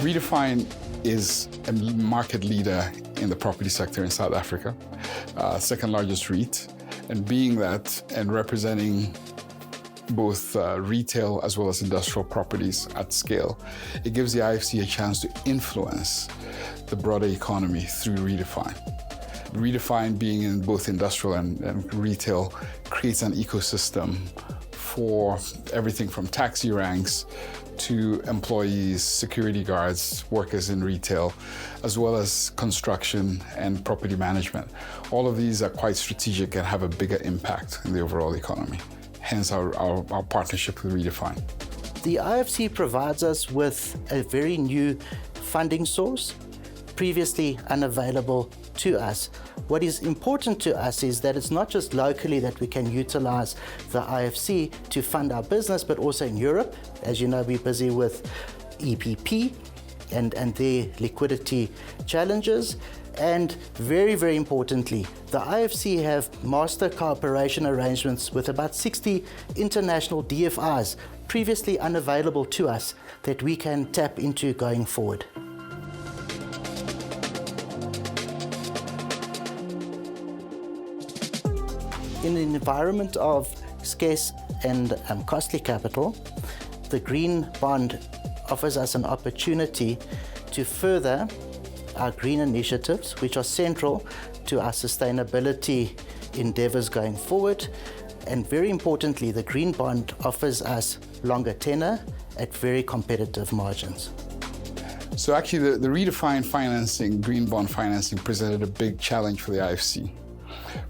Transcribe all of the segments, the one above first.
Redefine is a market leader in the property sector in South Africa, second largest REIT, and being that and representing both retail as well as industrial properties at scale, it gives the IFC a chance to influence the broader economy through Redefine. Redefine, being in both industrial and retail, creates an ecosystem for everything from taxi ranks to employees, security guards, workers in retail, as well as construction and property management. All of these are quite strategic and have a bigger impact in the overall economy. Hence our partnership with Redefine. The IFC provides us with a very new funding source, previously unavailable to us. What is important to us is that it's not just locally that we can utilize the IFC to fund our business, but also in Europe. As you know, we're busy with EPP and their liquidity challenges. And very, very importantly, the IFC have master cooperation arrangements with about 60 international DFIs, previously unavailable to us, that we can tap into going forward. In an environment of scarce and costly capital, the green bond offers us an opportunity to further our green initiatives, which are central to our sustainability endeavors going forward. And very importantly, the green bond offers us longer tenor at very competitive margins. So actually the Redefine financing, green bond financing, presented a big challenge for the IFC.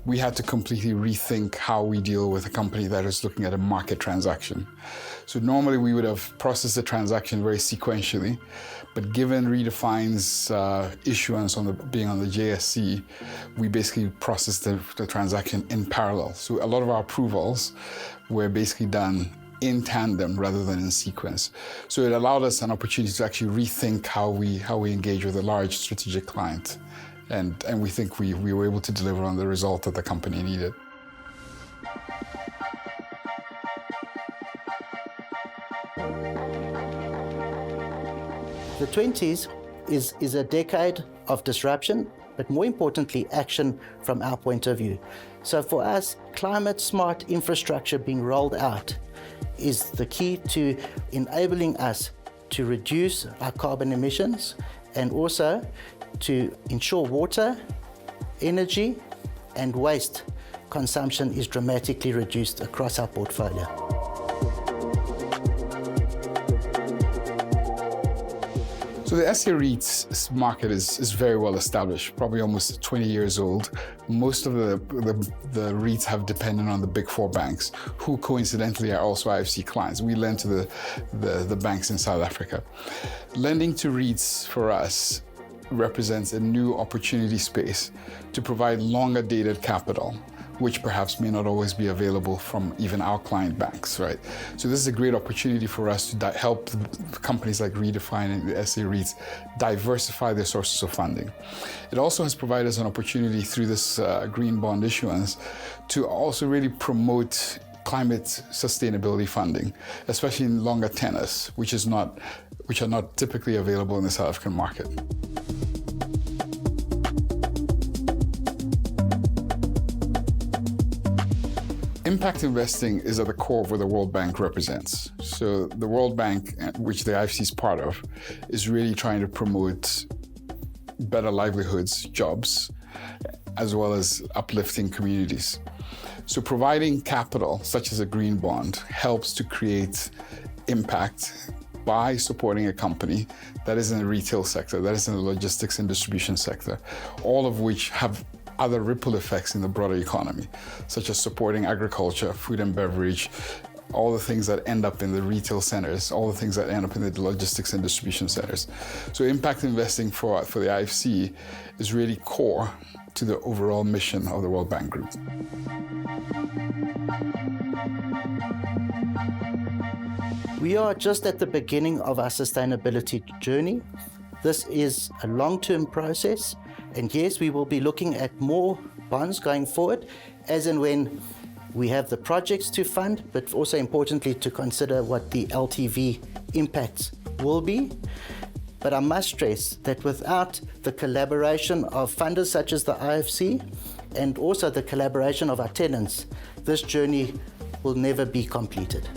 We had to completely rethink how we deal with a company that is looking at a market transaction. So normally we would have processed the transaction very sequentially, but given Redefine's issuance being on the JSE, we basically processed the transaction in parallel. So a lot of our approvals were basically done in tandem rather than in sequence. So it allowed us an opportunity to actually rethink how we engage with a large strategic client. And we think we were able to deliver on the result that the company needed. The 20s is a decade of disruption, but more importantly, action from our point of view. So for us, climate smart infrastructure being rolled out is the key to enabling us to reduce our carbon emissions and also to ensure water, energy, and waste consumption is dramatically reduced across our portfolio. So the SA REITs market is very well established, probably almost 20 years old. Most of the REITs have depended on the big four banks, who coincidentally are also IFC clients. We lend to the banks in South Africa. Lending to REITs for us represents a new opportunity space to provide longer dated capital, which perhaps may not always be available from even our client banks, right? So this is a great opportunity for us to help companies like Redefine and the SA REITs diversify their sources of funding. It also has provided us an opportunity through this green bond issuance to also really promote climate sustainability funding, especially in longer tenors, which are not typically available in the South African market. Impact investing is at the core of what the World Bank represents. So the World Bank, which the IFC is part of, is really trying to promote better livelihoods, jobs, as well as uplifting communities. So providing capital, such as a green bond, helps to create impact by supporting a company that is in the retail sector, that is in the logistics and distribution sector, all of which have other ripple effects in the broader economy, such as supporting agriculture, food and beverage, all the things that end up in the retail centers, all the things that end up in the logistics and distribution centers. So impact investing for the IFC is really core to the overall mission of the World Bank Group. We are just at the beginning of our sustainability journey. This is a long-term process, and yes, we will be looking at more bonds going forward, as and when we have the projects to fund, but also importantly to consider what the LTV impacts will be. But I must stress that without the collaboration of funders such as the IFC and also the collaboration of our tenants, this journey will never be completed.